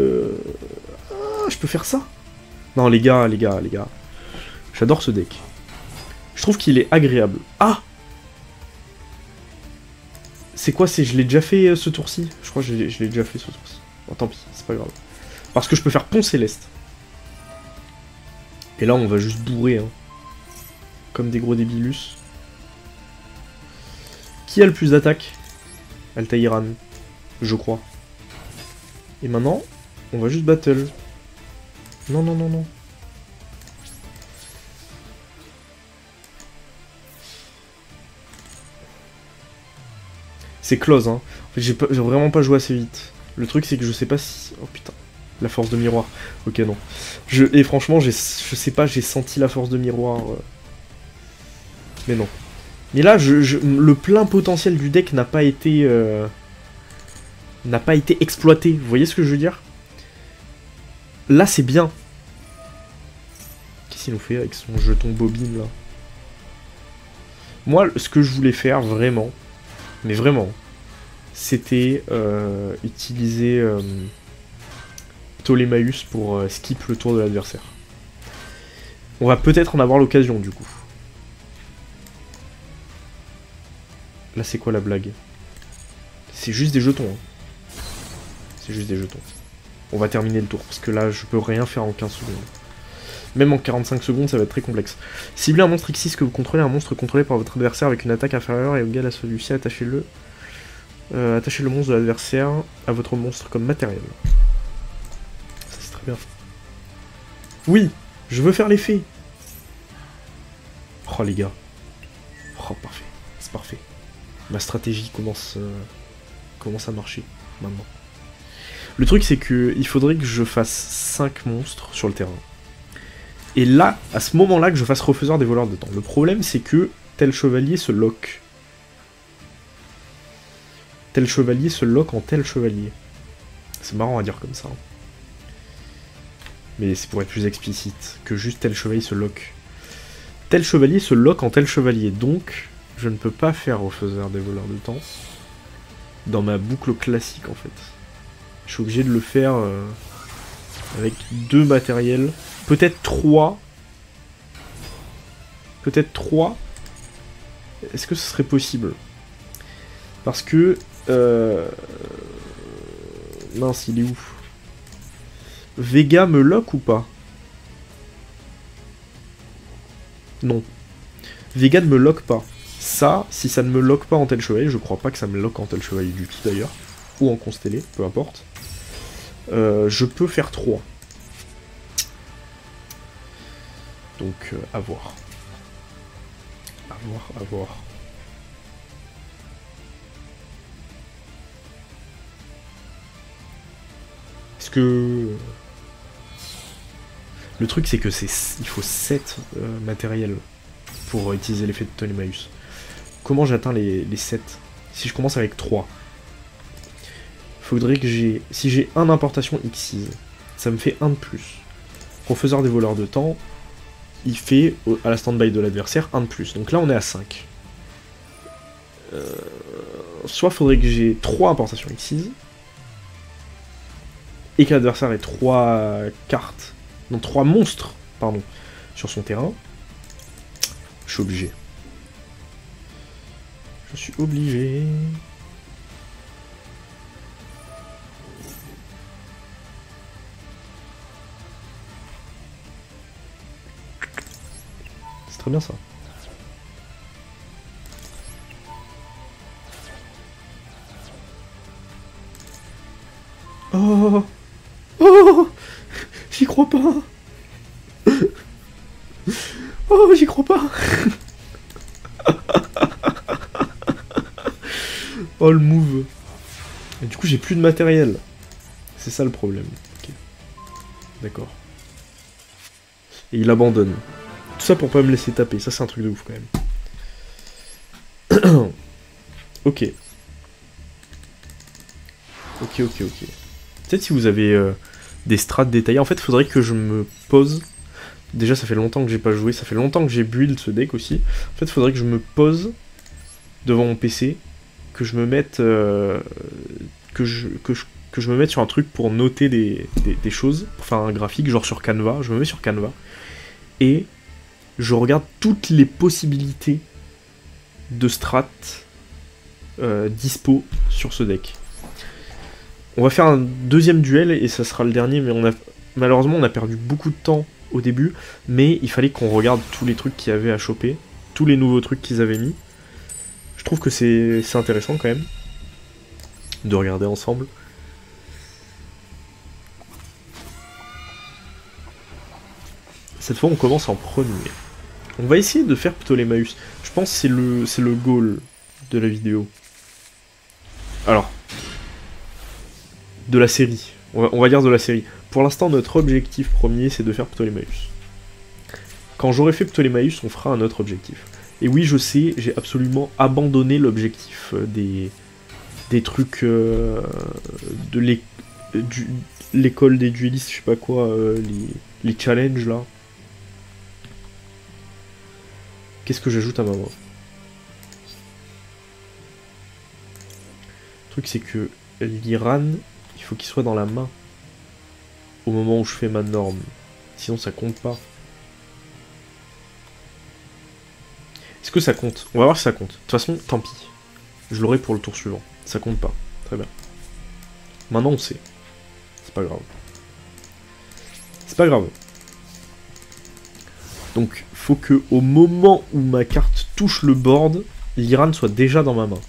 Ah, je peux faire ça. Non, les gars. J'adore ce deck. Je trouve qu'il est agréable. Ah! C'est quoi? Je l'ai déjà fait ce tour-ci? Je crois que je l'ai déjà fait ce tour-ci. Bon, tant pis, c'est pas grave. Parce que je peux faire Pont Céleste. Et là, on va juste bourrer, hein. Comme des gros débilus. Qui a le plus d'attaques? Altaïran, je crois. Et maintenant, on va juste battle. Non. C'est close, hein. En fait, j'ai vraiment pas joué assez vite. Le truc, c'est que je sais pas si... Oh putain. La force de miroir. Ok, non. Et franchement, je sais pas, j'ai senti la force de miroir. Mais non. Mais là, le plein potentiel du deck n'a pas été exploité. Vous voyez ce que je veux dire? Là, c'est bien. Qu'est-ce qu'il nous fait avec son jeton bobine, là? Moi, ce que je voulais faire, vraiment, mais vraiment, c'était utiliser Ptolémaeus pour skip le tour de l'adversaire. On va peut-être en avoir l'occasion, du coup. Là, c'est quoi la blague? C'est juste des jetons. Hein. C'est juste des jetons. On va terminer le tour, parce que là, je peux rien faire en 15 secondes. Même en 45 secondes, ça va être très complexe. Ciblez un monstre X6 que vous contrôlez, un monstre contrôlé par votre adversaire avec une attaque inférieure et égale à celui-ci, attachez-le. Attachez le monstre de l'adversaire à votre monstre comme matériel. Ça, c'est très bien. Oui, je veux faire l'effet. Oh, les gars. Oh, parfait. C'est parfait. Ma stratégie commence à marcher, maintenant. Le truc, c'est que il faudrait que je fasse 5 monstres sur le terrain. Et là, à ce moment-là, que je fasse Refaiseur des voleurs de temps. Le problème, c'est que tel chevalier se lock. Tel chevalier se lock en tel chevalier. C'est marrant à dire comme ça. Mais c'est pour être plus explicite que juste tel chevalier se lock. Tel chevalier se lock en tel chevalier. Donc, je ne peux pas faire au faiseur des voleurs de temps dans ma boucle classique en fait. Je suis obligé de le faire avec 2 matériels. Peut-être 3. Peut-être 3. Est-ce que ce serait possible? Parce que... mince, il est où? Vega me lock ou pas? Non. Vega ne me lock pas. Ça, si ça ne me lock pas en tel chevalier, je crois pas que ça me lock en tel chevalier du tout d'ailleurs. Ou en constellé, peu importe. Je peux faire 3. Donc, à voir. À voir, à voir. Est-ce que... Le truc, c'est que il faut 7 matériels pour utiliser l'effet de Ptolémaeus. Comment j'atteins les 7? Si je commence avec 3. Faudrait que j'ai... Si j'ai un importation X6, ça me fait 1 de plus. Professeur des voleurs de temps, il fait, à la stand-by de l'adversaire, 1 de plus. Donc là, on est à 5. Soit faudrait que j'ai 3 importations X6, et que l'adversaire ait 3 cartes, non 3 monstres, pardon, sur son terrain. Je suis obligé. Je suis obligé. C'est très bien ça. Oh, oh, j'y crois pas. Oh, j'y crois pas. Oh, le move. Et du coup, j'ai plus de matériel. C'est ça le problème. Okay. D'accord. Et il abandonne. Tout ça pour pas me laisser taper. Ça, c'est un truc de ouf quand même. Ok. Ok. Peut-être si vous avez des strats détaillés. En fait, il faudrait que je me pose. Déjà, ça fait longtemps que j'ai pas joué. Ça fait longtemps que j'ai build ce deck aussi. En fait, il faudrait que je me pose devant mon PC. Que je me mette... que je me mette sur un truc pour noter des choses. Pour faire un graphique, genre sur Canva. Je me mets sur Canva. Et je regarde toutes les possibilités de strat dispo sur ce deck. On va faire un deuxième duel et ça sera le dernier, mais malheureusement on a perdu beaucoup de temps au début, mais il fallait qu'on regarde tous les trucs qu'il y avait à choper, tous les nouveaux trucs qu'ils avaient mis. Je trouve que c'est intéressant quand même de regarder ensemble. Cette fois on commence en premier. On va essayer de faire Ptolémaeus. Je pense que c'est le goal de la vidéo. Alors, de la série. On va dire de la série. Pour l'instant, notre objectif premier, c'est de faire Ptolémaeus. Quand j'aurai fait Ptolémaeus, on fera un autre objectif. Et oui, je sais, j'ai absolument abandonné l'objectif des trucs de l'école des duellistes, je sais pas quoi, les challenges là. Qu'est-ce que j'ajoute à ma main? Le truc, c'est que l'Iran, il faut qu'il soit dans la main au moment où je fais ma norme. Sinon, ça compte pas. Est-ce que ça compte? On va voir si ça compte. De toute façon, tant pis. Je l'aurai pour le tour suivant. Ça compte pas. Très bien. Maintenant, on sait. C'est pas grave. C'est pas grave. Donc, faut que au moment où ma carte touche le board, l'Iran soit déjà dans ma main.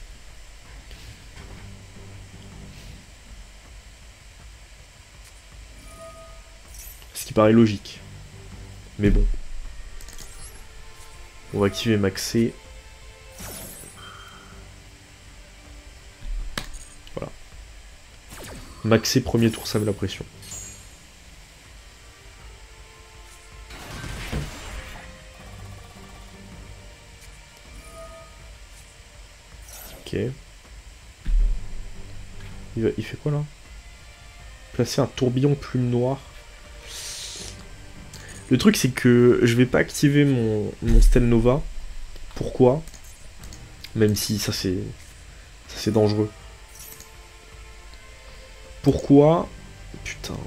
Ce qui paraît logique. Mais bon. On va activer Maxé. Voilà. Maxé premier tour, ça met la pression. Ok. Il fait quoi là? Placer un tourbillon plume noire. Le truc c'est que je vais pas activer mon Stelnova. Pourquoi? Même si ça c'est dangereux. Pourquoi? Putain.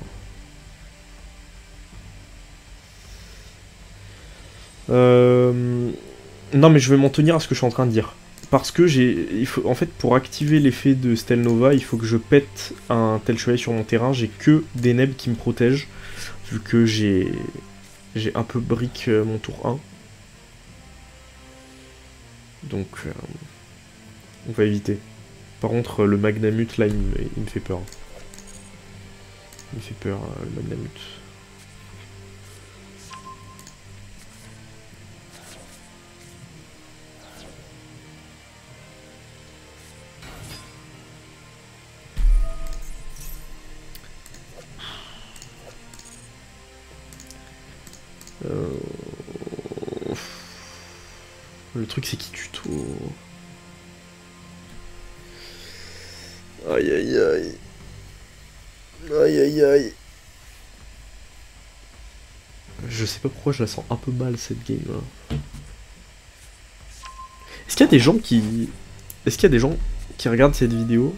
Non mais je vais m'en tenir à ce que je suis en train de dire. Parce que en fait, pour activer l'effet de Stelnova, il faut que je pète un tel chevalier sur mon terrain. J'ai que des nebs qui me protègent, vu que j'ai un peu brick mon tour 1. Donc, on va éviter. Par contre, le Magnamut, là, il me fait peur. Il me fait peur, le Magnamut. Le truc c'est qu'il tue tout. Aïe aïe aïe. Aïe aïe aïe. Je sais pas pourquoi je la sens un peu mal cette game là. Est-ce qu'il y a des gens qui. Est-ce qu'il y a des gens qui regardent cette vidéo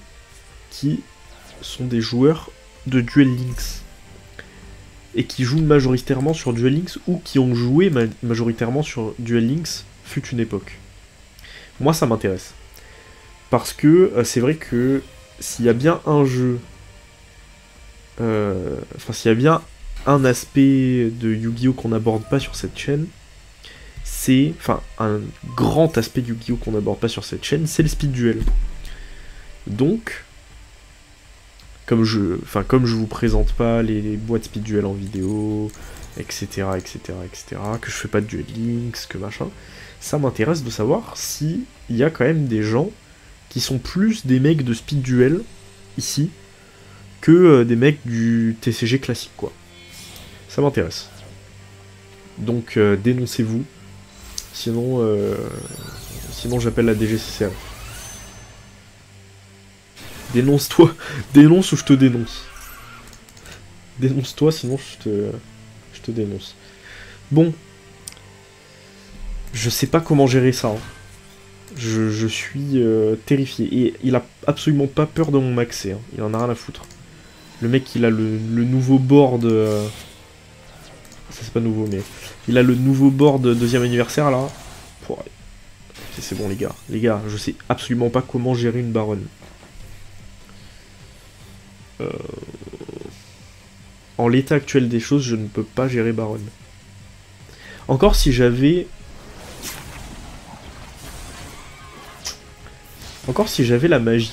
qui sont des joueurs de Duel Links et qui jouent majoritairement sur Duel Links ou qui ont joué majoritairement sur Duel Links fut une époque? Moi ça m'intéresse. Parce que c'est vrai que s'il y a bien un jeu, enfin s'il y a bien un aspect de Yu-Gi-Oh qu'on n'aborde pas sur cette chaîne, c'est, enfin un grand aspect de Yu-Gi-Oh qu'on n'aborde pas sur cette chaîne, c'est le speed duel. Donc, comme je vous présente pas les boîtes speed duel en vidéo, etc., etc., etc., que je fais pas de Duel Links, que machin, ça m'intéresse de savoir si il y a quand même des gens qui sont plus des mecs de speed duel ici que des mecs du TCG classique quoi. Ça m'intéresse. Donc dénoncez-vous. Sinon j'appelle la DGCCRF. Dénonce-toi. Dénonce ou je te dénonce. Dénonce-toi sinon je te dénonce. Bon. Je sais pas comment gérer ça. Hein. Je suis terrifié. Et il a absolument pas peur de mon maxé. Hein. Il en a rien à foutre. Le mec, il a le nouveau board... Ça, c'est pas nouveau, mais... Il a le nouveau board deuxième anniversaire, là. C'est bon, les gars. Les gars, je sais absolument pas comment gérer une baronne. En l'état actuel des choses, je ne peux pas gérer baronne. Encore si j'avais... Encore si j'avais la magie.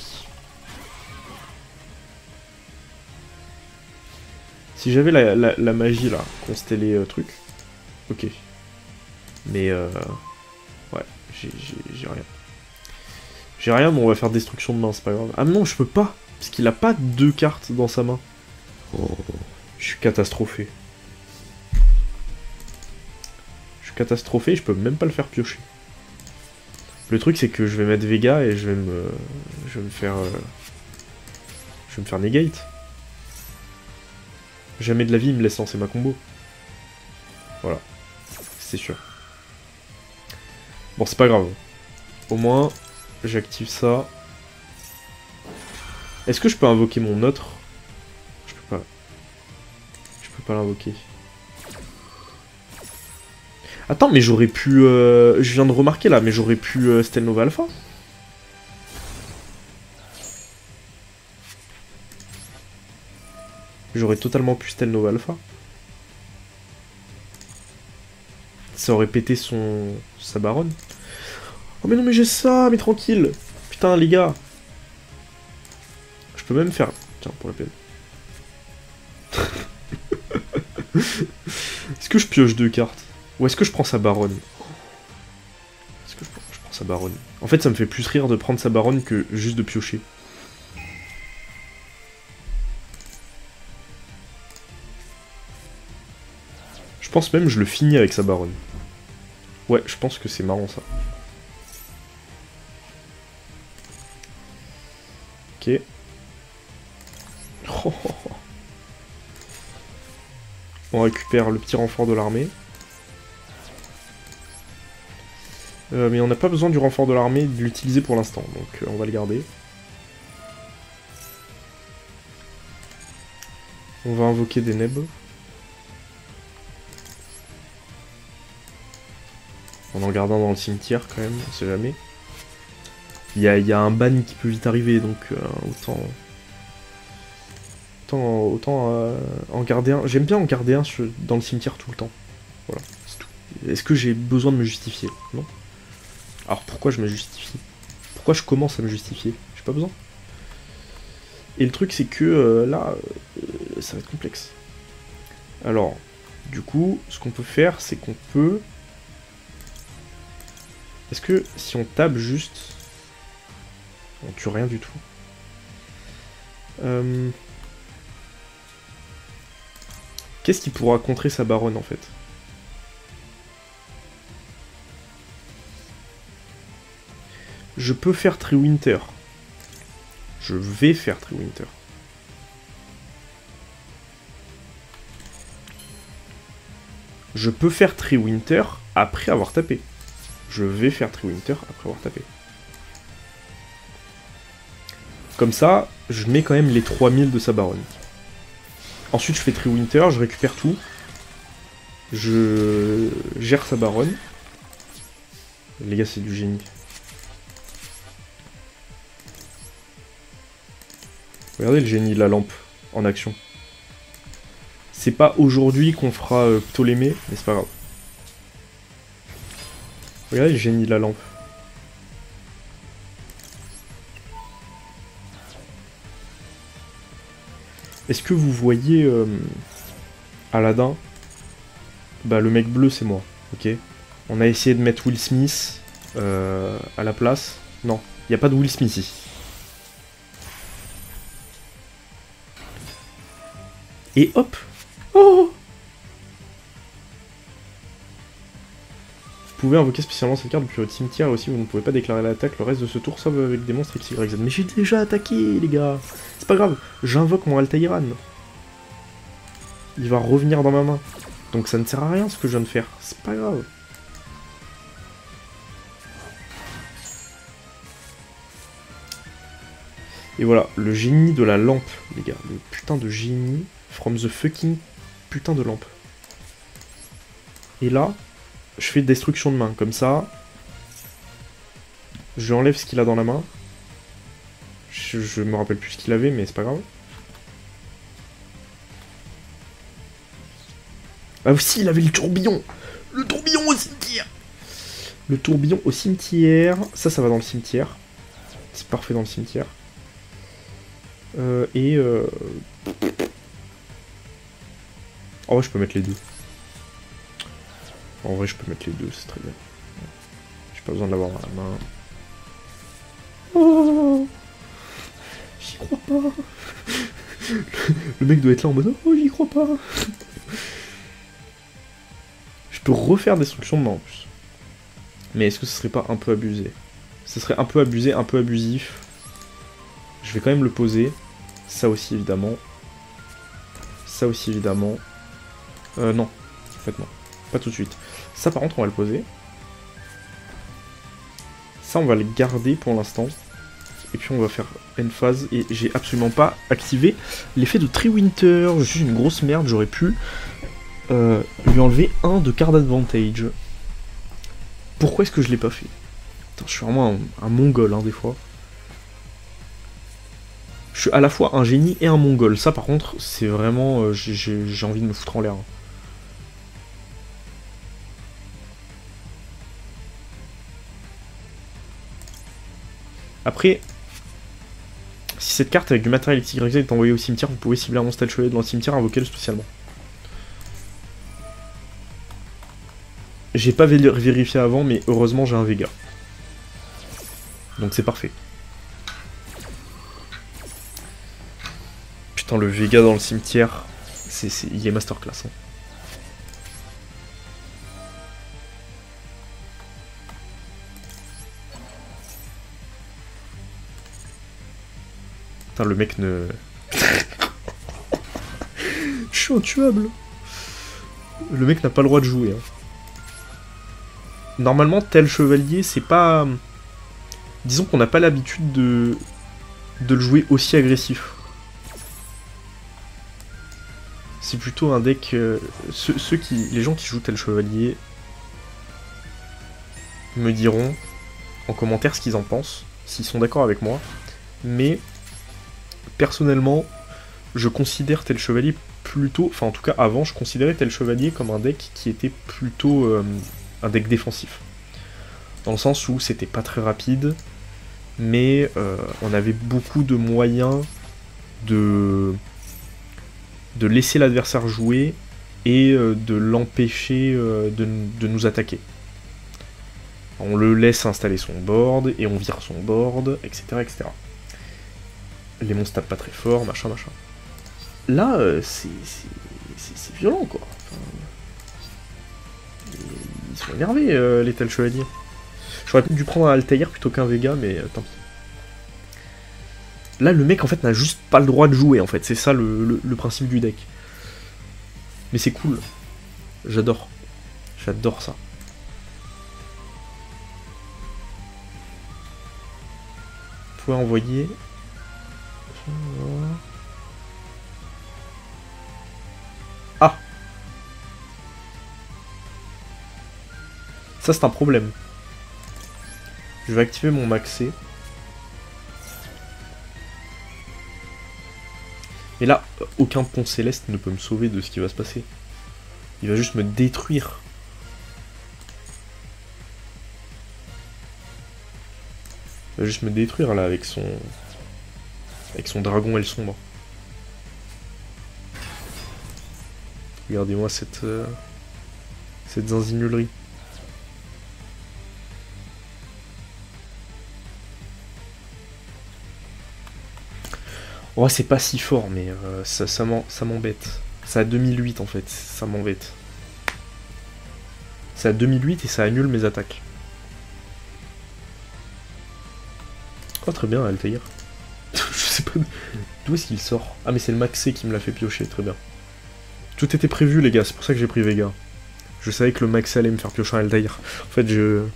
Si j'avais la magie là, constellée truc. Ok. Mais ouais, j'ai rien. J'ai rien, mais on va faire destruction de main, c'est pas grave. Ah non, je peux pas, parce qu'il a pas deux cartes dans sa main. Oh, je suis catastrophé. Je suis catastrophé, je peux même pas le faire piocher. Le truc c'est que je vais mettre Vega et je vais me faire negate. Jamais de la vie il me laisse lancer ma combo. Voilà. C'est sûr. Bon c'est pas grave. Au moins j'active ça. Est-ce que je peux invoquer mon autre? Je peux pas. Je peux pas l'invoquer. Attends, mais j'aurais pu... je viens de remarquer là, mais j'aurais pu Stelnova Alpha. J'aurais totalement pu Stelnova Alpha. Ça aurait pété sa baronne. Oh mais non mais j'ai ça, mais tranquille. Putain les gars. Je peux même faire... Tiens, pour la peine. Est-ce que je pioche deux cartes? Ou est-ce que je prends sa baronne? Est-ce que je prends sa baronne? En fait, ça me fait plus rire de prendre sa baronne que juste de piocher. Je pense même que je le finis avec sa baronne. Ouais, je pense que c'est marrant ça. Ok. On récupère le petit renfort de l'armée. Mais on n'a pas besoin du renfort de l'armée de l'utiliser pour l'instant, donc on va le garder. On va invoquer des nebs. En gardant dans le cimetière quand même, on sait jamais. Il y a un ban qui peut vite arriver, donc autant en garder un. J'aime bien en garder un dans le cimetière tout le temps. Voilà, c'est tout. Est-ce que j'ai besoin de me justifier? Non. Alors pourquoi je me justifie? Pourquoi je commence à me justifier? J'ai pas besoin. Et le truc c'est que là, ça va être complexe. Alors, du coup, ce qu'on peut faire, c'est qu'on peut... Est-ce que si on tape juste... On tue rien du tout. Qu'est-ce qui pourra contrer sa baronne en fait? Je peux faire Triwinter. Je vais faire Triwinter. Je peux faire Triwinter après avoir tapé. Je vais faire Triwinter après avoir tapé. Comme ça, je mets quand même les 3000 de sa baronne. Ensuite, je fais Triwinter, je récupère tout. Je gère sa baronne. Les gars, c'est du génie. Regardez le génie de la lampe en action. C'est pas aujourd'hui qu'on fera Ptolémée, mais c'est pas grave. Regardez le génie de la lampe. Est-ce que vous voyez Aladdin? Bah le mec bleu c'est moi, ok. On a essayé de mettre Will Smith à la place. Non, il n'y a pas de Will Smith ici. Et hop! Oh! Vous pouvez invoquer spécialement cette carte depuis votre cimetière et aussi vous ne pouvez pas déclarer l'attaque le reste de ce tour sauf avec des monstres XYZ. Mais j'ai déjà attaqué les gars! C'est pas grave, j'invoque mon Altaïran. Il va revenir dans ma main. Donc ça ne sert à rien ce que je viens de faire. C'est pas grave. Et voilà, le génie de la lampe, les gars. Le putain de génie from the fucking putain de lampe. Et là, je fais destruction de main. Comme ça, je enlève ce qu'il a dans la main. Je me rappelle plus ce qu'il avait, mais c'est pas grave. Ah aussi, il avait le tourbillon. Le tourbillon au cimetière. Le tourbillon au cimetière. Ça va dans le cimetière. C'est parfait dans le cimetière. En vrai, je peux mettre les deux. En vrai, je peux mettre les deux, c'est très bien. J'ai pas besoin de l'avoir dans la main. Oh, j'y crois pas. Le mec doit être là en mode oh, j'y crois pas. Je peux refaire destruction de main en plus. Mais est-ce que ce serait pas un peu abusé? Ce serait un peu abusé, un peu abusif. Je vais quand même le poser. Ça aussi évidemment. Ça aussi évidemment. Non. En fait non. Pas tout de suite. Ça par contre on va le poser. Ça on va le garder pour l'instant. Et puis on va faire une phase. Et j'ai absolument pas activé l'effet de Triwinter. Je suis une grosse merde. J'aurais pu lui enlever un de card advantage. Pourquoi est-ce que je l'ai pas fait? Putain, je suis vraiment un mongol hein, des fois. Je suis à la fois un génie et un mongol. Ça par contre c'est vraiment... j'ai envie de me foutre en l'air. Après, si cette carte avec du matériel XYZ est envoyée au cimetière, vous pouvez cibler un monstre tel chevalier dans le cimetière et invoquer-le spécialement. J'ai pas vérifié avant, mais heureusement j'ai un Vega. Donc c'est parfait. Putain, le Vega dans le cimetière, il est masterclass. Hein. Putain, le mec ne... suis intuable. Le mec n'a pas le droit de jouer. Hein. Normalement, tel chevalier, c'est pas... Disons qu'on n'a pas l'habitude de le jouer aussi agressif. C'est plutôt un deck... les gens qui jouent tel chevalier me diront en commentaire ce qu'ils en pensent, s'ils sont d'accord avec moi. Mais, personnellement, je considère tel chevalier plutôt... Enfin, en tout cas, avant, je considérais tel chevalier comme un deck qui était plutôt un deck défensif. Dans le sens où c'était pas très rapide, mais on avait beaucoup de moyens de laisser l'adversaire jouer et de l'empêcher de nous attaquer. On le laisse installer son board, et on vire son board, etc. etc. Les monstres tapent pas très fort, machin, machin. Là, c'est violent, quoi. Enfin, ils sont énervés, les tels chevaliers. J'aurais peut-être dû prendre un Altair plutôt qu'un Vega, mais tant pis. Là, le mec, en fait, n'a juste pas le droit de jouer, en fait. C'est ça, le principe du deck. Mais c'est cool. J'adore. J'adore ça. Vous pouvez envoyer... Ah! Ça, c'est un problème. Je vais activer mon maxé. Et là, aucun pont céleste ne peut me sauver de ce qui va se passer. Il va juste me détruire. Il va juste me détruire là avec son dragon aile sombre. Regardez-moi cette zinzinulerie. Ouais, c'est pas si fort, mais ça m'embête. C'est à 2008 en fait, ça m'embête. C'est à 2008 et ça annule mes attaques. Oh, très bien, Altair. Je sais pas d'où est-ce qu'il sort. Ah, mais c'est le Maxé qui me l'a fait piocher, très bien. Tout était prévu, les gars, c'est pour ça que j'ai pris Vega. Je savais que le Maxé allait me faire piocher un Altair. En fait, le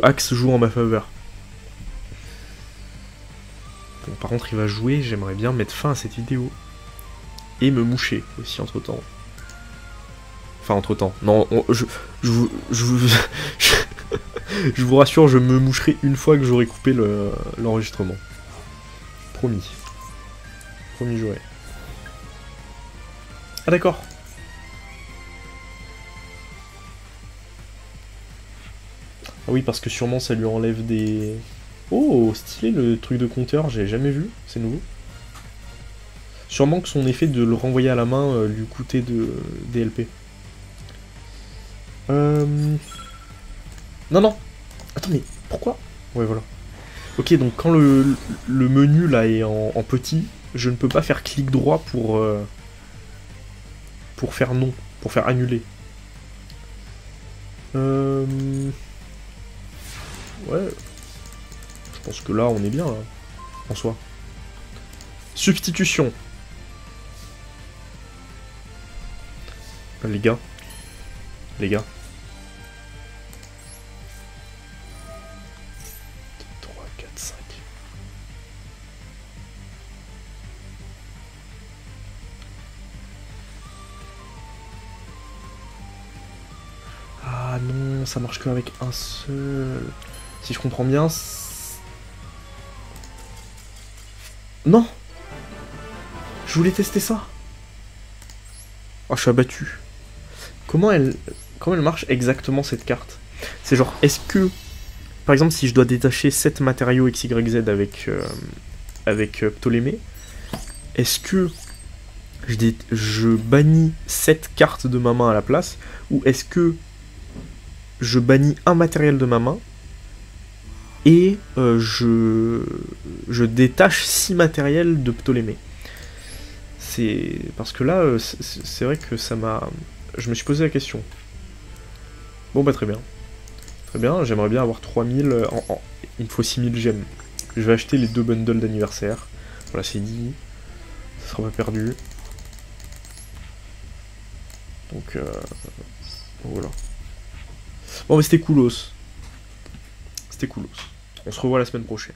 Axe joue en ma faveur. Bon, par contre, il va jouer, j'aimerais bien mettre fin à cette vidéo. Et me moucher aussi, entre-temps. Enfin, entre-temps. Non, je vous rassure, je me moucherai une fois que j'aurai coupé l'enregistrement. Promis. Promis joué. Ah d'accord. Ah oui, parce que sûrement ça lui enlève des... Oh, stylé le truc de compteur, j'ai jamais vu, c'est nouveau. Sûrement que son effet de le renvoyer à la main lui coûtait des LP. Non, non. Attends, mais pourquoi? Ouais, voilà. Ok, donc quand le menu là est en petit, je ne peux pas faire clic droit pour faire non, pour faire annuler. Ouais. Je pense que là, on est bien, là, en soi. Substitution. Les gars. Les gars. 3, 4, 5. Ah non, ça marche qu'avec un seul. Si je comprends bien... Non! Je voulais tester ça. Oh, je suis abattu. Comment elle marche exactement cette carte? C'est genre, est-ce que... Par exemple, si je dois détacher 7 matériaux XYZ avec Ptolémée, est-ce que je bannis 7 cartes de ma main à la place, ou est-ce que je bannis un matériel de ma main et je détache 6 matériels de Ptolémée? C'est parce que là, c'est vrai que ça m'a... Je me suis posé la question. Bon bah très bien. Très bien, j'aimerais bien avoir 3000... Il me faut 6000 gemmes. Je vais acheter les 2 bundles d'anniversaire. Voilà, c'est dit. Ça sera pas perdu. Donc voilà. Bon, mais c'était coolos. C'était coolos. On se revoit la semaine prochaine.